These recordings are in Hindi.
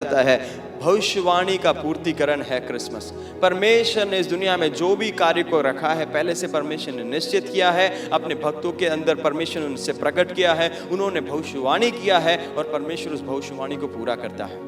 जाता है। भविष्यवाणी का पूर्तिकरण है क्रिसमस। परमेश्वर ने इस दुनिया में जो भी कार्य को रखा है पहले से परमेश्वर ने निश्चित किया है। अपने भक्तों के अंदर परमेश्वर ने उनसे प्रकट किया है, उन्होंने भविष्यवाणी किया है और परमेश्वर उस भविष्यवाणी को पूरा करता है।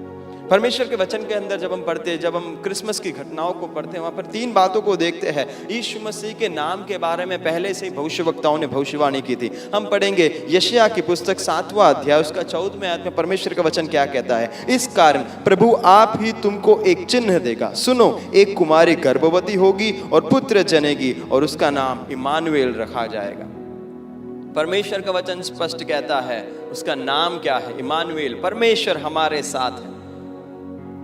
परमेश्वर के वचन के अंदर जब हम पढ़ते हैं, जब हम क्रिसमस की घटनाओं को पढ़ते हैं, वहाँ पर 3 बातों को देखते हैं। यीशु मसीह के नाम के बारे में पहले से ही भविष्यवक्ताओं ने भविष्यवाणी की थी। हम पढ़ेंगे यशायाह की पुस्तक 7वां अध्याय उसका 14वें आयत में परमेश्वर का वचन क्या कहता है। इस कारण प्रभु आप ही तुमको एक चिन्ह देगा, सुनो एक कुमारी गर्भवती होगी और पुत्र जनेगी और उसका नाम इमानुएल रखा जाएगा। परमेश्वर का वचन स्पष्ट कहता है उसका नाम क्या है, इमानुएल, परमेश्वर हमारे साथ है।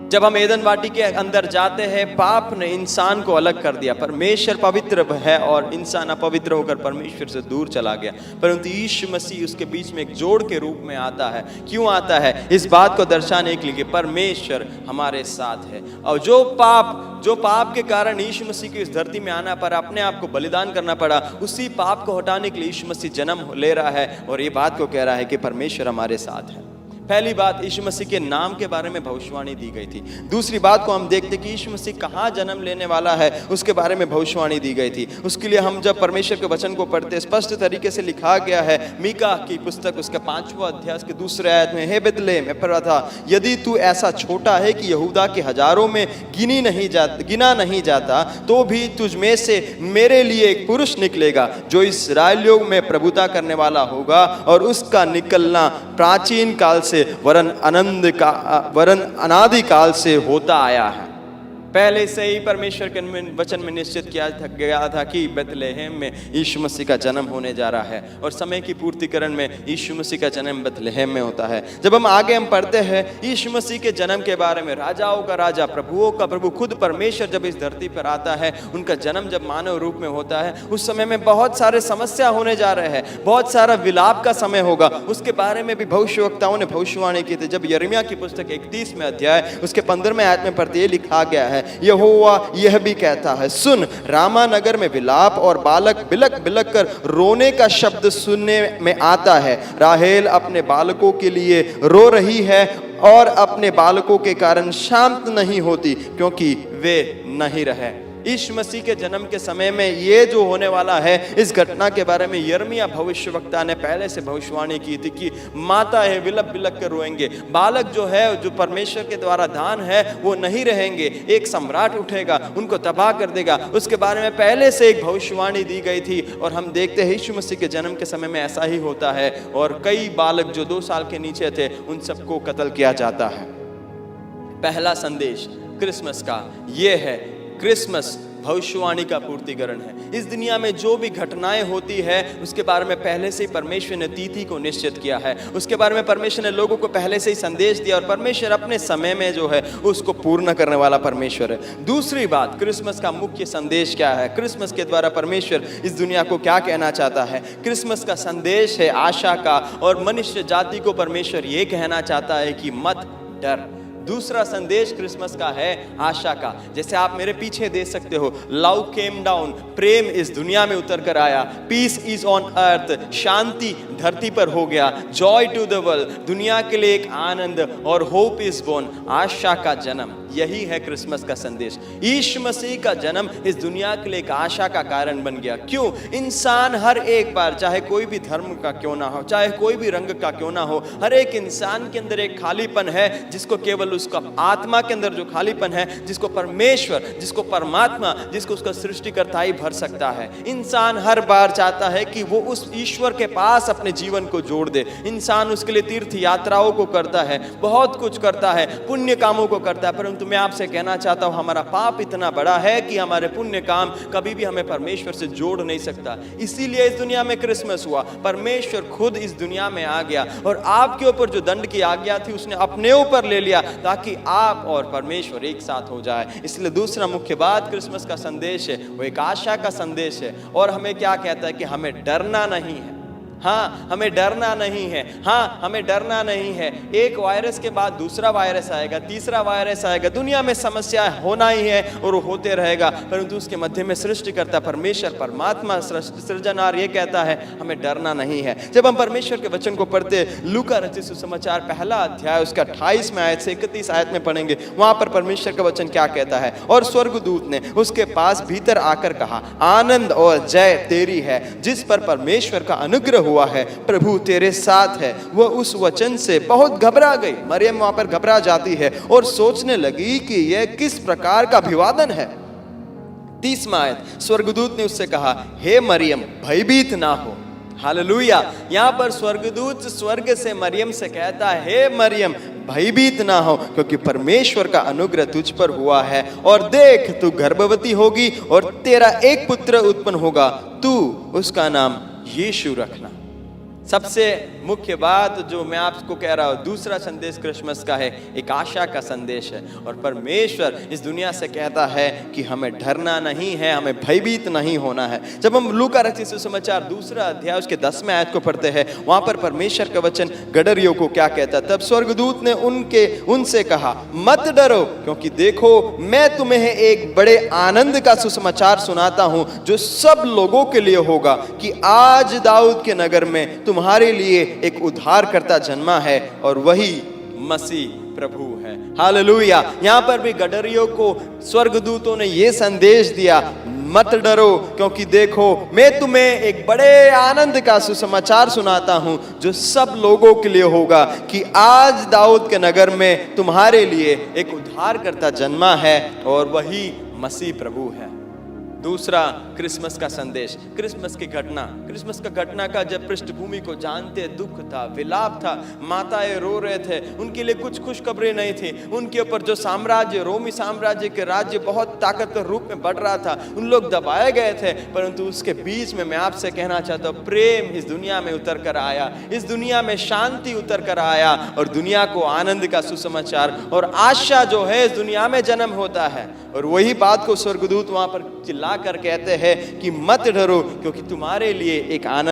जब हम एदन वाटी के अंदर जाते हैं, पाप ने इंसान को अलग कर दिया। परमेश्वर पवित्र है और इंसान अपवित्र होकर परमेश्वर से दूर चला गया, परंतु यीशु मसीह उसके बीच में एक जोड़ के रूप में आता है। क्यों आता है? इस बात को दर्शाने के लिए परमेश्वर हमारे साथ है। और जो पाप के कारण यीशु मसीह को इस धरती में आना पड़ा, अपने आप को बलिदान करना पड़ा, उसी पाप को हटाने के लिए यीशु मसीह जन्म ले रहा है और ये बात को कह रहा है कि परमेश्वर हमारे साथ है। पहली बात, यीशु मसीह के नाम के बारे में भविष्यवाणी दी गई थी। दूसरी बात को हम देखते कि यीशु मसीह कहाँ जन्म लेने वाला है, उसके बारे में भविष्यवाणी दी गई थी। उसके लिए हम जब परमेश्वर के वचन को पढ़ते, स्पष्ट तरीके से लिखा गया है मीका की पुस्तक उसका 5वां अध्याय के 2 आयत में, हे बेतलेहम एफ्राता, यदि तू ऐसा छोटा है कि यहूदा के हजारों में गिना नहीं जाता, तो भी तुझ में से मेरे लिए एक पुरुष निकलेगा जो इस्राएलियों में प्रभुता करने वाला होगा और उसका निकलना प्राचीन काल से वरन अनादि काल से होता आया है। पहले से ही परमेश्वर के वचन में निश्चित किया गया था कि बेतलेहम में यीशु मसीह का जन्म होने जा रहा है और समय की पूर्तिकरण में यीशु मसीह का जन्म बेतलेहम में होता है। जब हम आगे पढ़ते हैं यीशु मसीह के जन्म के बारे में, राजाओं का राजा, प्रभुओं का प्रभु, खुद परमेश्वर जब इस धरती पर आता है, उनका जन्म जब मानव रूप में होता है, उस समय में बहुत सारे समस्या होने जा रहे हैं, बहुत सारा विलाप का समय होगा। उसके बारे में भी भविष्यवक्ताओं ने भविष्यवाणी की थी। जब यिर्मयाह की पुस्तक 31वें अध्याय उसके 15वें आयत में पढ़ते, लिखा गया है, यहोवा यह भी कहता है, सुन रामा नगर में विलाप और बालक बिलक बिलक कर रोने का शब्द सुनने में आता है। राहेल अपने बालकों के लिए रो रही है और अपने बालकों के कारण शांत नहीं होती, क्योंकि वे नहीं रहे। यीशु मसीह के जन्म के समय में ये जो होने वाला है, इस घटना के बारे में यिर्मयाह भविष्यवक्ता ने पहले से भविष्यवाणी की थी कि माता है बिलक बिलक कर रोएंगे, बालक जो है, जो परमेश्वर के द्वारा दान है, वो नहीं रहेंगे, एक सम्राट उठेगा उनको तबाह कर देगा। उसके बारे में पहले से एक भविष्यवाणी दी गई थी और हम देखते हैं यीशु मसीह के जन्म के समय में ऐसा ही होता है और कई बालक जो 2 साल के नीचे थे उन सबको कत्ल किया जाता है। पहला संदेश क्रिसमस का ये है, क्रिसमस भविष्यवाणी का पूर्तिकरण है। इस दुनिया में जो भी घटनाएं होती है उसके बारे में पहले से ही परमेश्वर ने तिथि को निश्चित किया है, उसके बारे में परमेश्वर ने लोगों को पहले से ही संदेश दिया और परमेश्वर अपने समय में जो है उसको पूर्ण करने वाला परमेश्वर है। दूसरी बात, क्रिसमस का मुख्य संदेश क्या है, क्रिसमस के द्वारा परमेश्वर इस दुनिया को क्या कहना चाहता है। क्रिसमस का संदेश है आशा का और मनुष्य जाति को परमेश्वर ये कहना चाहता है कि मत डर। दूसरा संदेश क्रिसमस का है आशा का। जैसे आप मेरे पीछे देख सकते हो, लव केम डाउन, प्रेम इस दुनिया में उतर कर आया, पीस इज ऑन अर्थ, शांति धरती पर हो गया, जॉय टू द वर्ल्ड, दुनिया के लिए एक आनंद, और होप इज बोर्न, आशा का जन्म। यही है क्रिसमस का संदेश। यीशु मसीह का जन्म इस दुनिया के लिए एक आशा का कारण बन गया। क्यों? इंसान हर एक बार, चाहे कोई भी धर्म का क्यों ना हो, चाहे कोई भी रंग का क्यों ना हो, हर एक इंसान के अंदर एक खालीपन है जिसको केवल उसका आत्मा के अंदर जो खालीपन है, जिसको परमेश्वर, जिसको परमात्मा, जिसको उसका सृष्टिकर्ता ही भर सकता है। इंसान हर बार चाहता है कि वो उस ईश्वर के पास अपने जीवन को जोड़ दे। इंसान उसके लिए तीर्थ यात्राओं को करता है, बहुत कुछ करता है, पुण्य कामों को करता है, परंतु मैं आपसे कहना चाहता हूं हमारा पाप इतना बड़ा है कि हमारे पुण्य काम कभी भी हमें परमेश्वर से जोड़ नहीं सकता। इसीलिए इस दुनिया में क्रिसमस हुआ, परमेश्वर खुद इस दुनिया में आ गया और आपके ऊपर जो दंड की आज्ञा थी उसने अपने ऊपर ले लिया ताकि आप और परमेश्वर एक साथ हो जाए। इसलिए दूसरा मुख्य बात क्रिसमस का संदेश है, वो एक आशा का संदेश है। और हमें क्या कहता है कि हमें डरना नहीं है, हाँ, हमें डरना नहीं है। हाँ, हमें डरना नहीं है। एक वायरस के बाद दूसरा वायरस आएगा, तीसरा वायरस आएगा। दुनिया में समस्या होना ही है और वो होते रहेगा, परंतु उसके मध्य में सृष्टिकर्ता परमेश्वर परमात्मा सृजनहार ये कहता है हमें डरना नहीं है। जब हम परमेश्वर के वचन को पढ़ते, लूका रचित सुसमाचार पहला अध्याय उसका 28 आयत से 31 आयत में पढ़ेंगे, वहां पर परमेश्वर का वचन क्या कहता है। और स्वर्गदूत ने उसके पास भीतर आकर कहा, आनंद और जय तेरी है जिस पर परमेश्वर का अनुग्रह हुआ है, प्रभु तेरे साथ है। वह उस वचन से बहुत घबरा गई। मरियम वहां पर घबरा जाती है और सोचने लगी कि यह किस प्रकार का अभिवादन है। 30वां आयत, स्वर्गदूत ने उससे कहा, हे मरियम भयभीत ना हो। हालेलुया। यहाँ पर स्वर्गदूत स्वर्ग से मरियम से कहता है, हे मरियम भयभीत ना हो, क्योंकि परमेश्वर का अनुग्रह तुझ पर हुआ है। और देख, तू गर्भवती होगी और तेरा एक पुत्र उत्पन्न होगा, तू उसका नाम यीशु रखना। सबसे मुख्य बात जो मैं आपको कह रहा हूँ, दूसरा संदेश क्रिसमस का है, एक आशा का संदेश है। और परमेश्वर इस दुनिया से कहता है कि हमें डरना नहीं है, हमें भयभीत नहीं होना है। जब हम लूका रचित सुसमाचार दूसरा अध्याय उसके 10वें आयत को पढ़ते हैं, वहां पर परमेश्वर का वचन गडरियों को क्या कहता है। तब स्वर्गदूत ने उनसे कहा, मत डरो, क्योंकि देखो मैं तुम्हें एक बड़े आनंद का सुसमाचार सुनाता हूं जो सब लोगों के लिए होगा, कि आज दाऊद के नगर में तुम्हारे लिए एक उद्धारकर्ता जन्मा है और वही मसीह प्रभु है। हालेलुया। यहाँ पर भी गडरियों को स्वर्गदूतों ने ये संदेश दिया, मत डरो, क्योंकि देखो मैं तुम्हें एक बड़े आनंद का सुसमाचार सुनाता हूं जो सब लोगों के लिए होगा, कि आज दाऊद के नगर में तुम्हारे लिए एक उद्धारकर्ता जन्मा है और वही मसीह प्रभु है। दूसरा क्रिसमस का संदेश, क्रिसमस की घटना। क्रिसमस का घटना का जब पृष्ठभूमि को जानते, दुख था, विलाप था, माताएं रो रहे थे, उनके लिए कुछ खुशखबरी नहीं थी। उनके ऊपर जो साम्राज्य, रोमी साम्राज्य के राज्य बहुत ताकतवर रूप में बढ़ रहा था, उन लोग दबाए गए थे। परंतु उसके बीच में मैं आपसे कहना चाहता हूँ, प्रेम इस दुनिया में उतर कर आया, इस दुनिया में शांति उतर कर आया और दुनिया को आनंद का सुसमाचार और आशा जो है इस दुनिया में जन्म होता है। और वही बात को स्वर्गदूत वहां पर चिल्ला कर कहते हैं कि मत डरो, क्योंकि तुम्हारे लिए एक आनंद